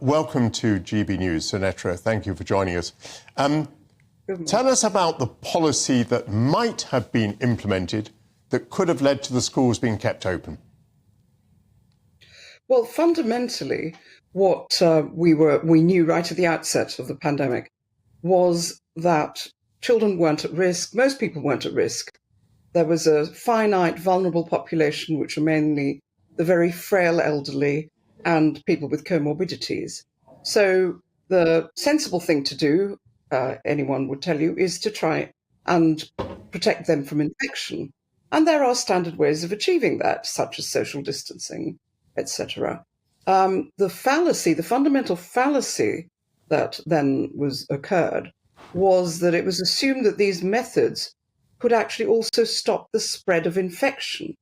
Welcome to GB News. Sunetra, thank you for joining us. Tell us about the policy that might have been implemented that could have led to the schools being kept open. Well, fundamentally, what we knew right at the outset of the pandemic was that children weren't at risk. Most people weren't at risk. There was a finite, vulnerable population, which were mainly the very frail elderly and people with comorbidities. So the sensible thing to do, anyone would tell you, is to try and protect them from infection. And there are standard ways of achieving that, such as social distancing, etc. The fundamental fallacy that then occurred was that it was assumed that these methods could actually also stop the spread of infection.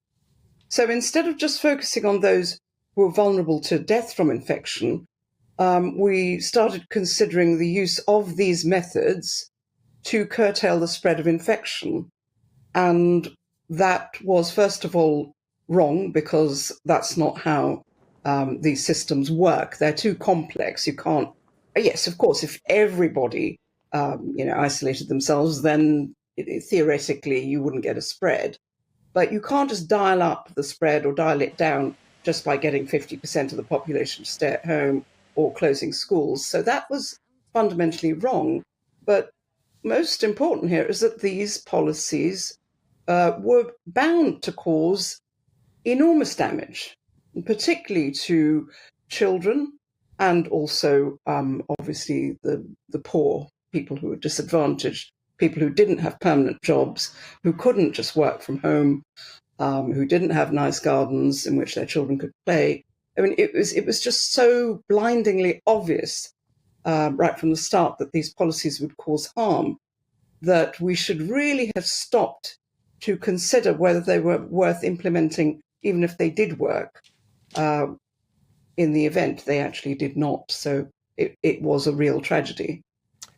So instead of just focusing on those who were vulnerable to death from infection, we started considering the use of these methods to curtail the spread of infection. And that was, first of all, wrong, because that's not how these systems work. They're too complex. You can't, yes, of course, if everybody, isolated themselves, then theoretically you wouldn't get a spread. But you can't just dial up the spread or dial it down just by getting 50% of the population to stay at home or closing schools. So that was fundamentally wrong. But most important here is that these policies were bound to cause enormous damage, particularly to children and also, obviously, the poor, people who were disadvantaged, people who didn't have permanent jobs, who couldn't just work from home, who didn't have nice gardens in which their children could play. I mean, it was just so blindingly obvious right from the start that these policies would cause harm that we should really have stopped to consider whether they were worth implementing, even if they did work. In the event, they actually did not. So it was a real tragedy.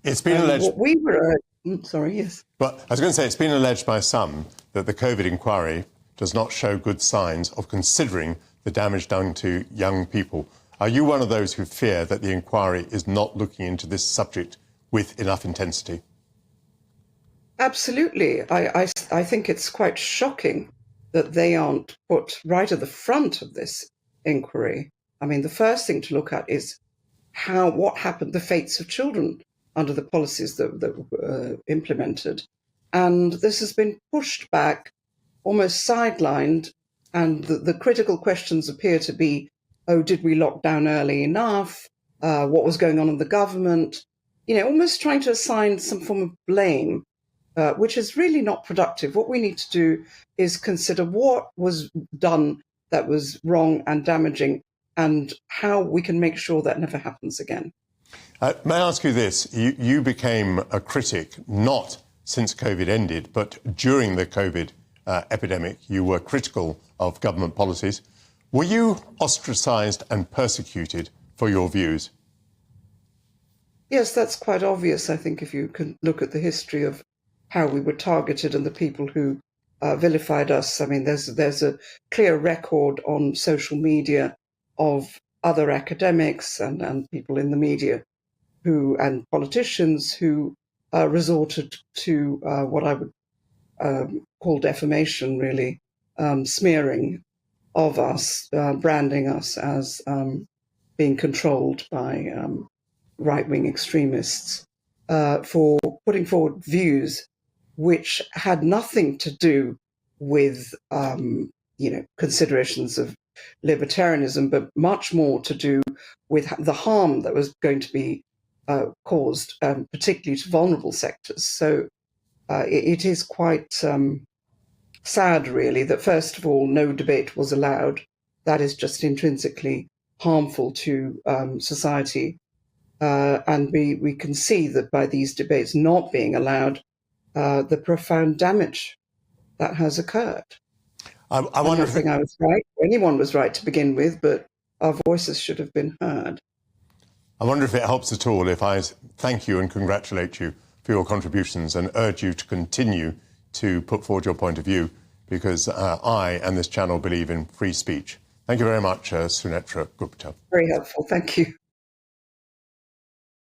It's been alleged. What we were, sorry, yes. Well, I was going to say, it's been alleged by some that the COVID inquiry does not show good signs of considering the damage done to young people. Are you one of those who fear that the inquiry is not looking into this subject with enough intensity? Absolutely. I think it's quite shocking that they aren't put right at the front of this inquiry. I mean, the first thing to look at is what happened, the fates of children under the policies that were implemented. And this has been pushed back, almost sidelined, and the critical questions appear to be, did we lock down early enough? What was going on in the government? Almost trying to assign some form of blame, which is really not productive. What we need to do is consider what was done that was wrong and damaging and how we can make sure that never happens again. May I ask you this? You became a critic, not since COVID ended, but during the COVID epidemic. You were critical of government policies. Were you ostracised and persecuted for your views? Yes, that's quite obvious, I think, if you can look at the history of how we were targeted and the people who vilified us. I mean, there's a clear record on social media of other academics and people in the media and politicians who resorted to what I would call defamation, really, smearing of us, branding us as being controlled by right-wing extremists for putting forward views which had nothing to do with, considerations of libertarianism, but much more to do with the harm that was going to be caused, particularly to vulnerable sectors. So it is quite sad, really, that first of all, no debate was allowed. That is just intrinsically harmful to society. And we can see that by these debates not being allowed, the profound damage that has occurred. I wonder if I was right, anyone was right to begin with, but our voices should have been heard. I wonder if it helps at all if I thank you and congratulate you for your contributions and urge you to continue to put forward your point of view, because I and this channel believe in free speech. Thank you very much, Sunetra Gupta. Very helpful. Thank you.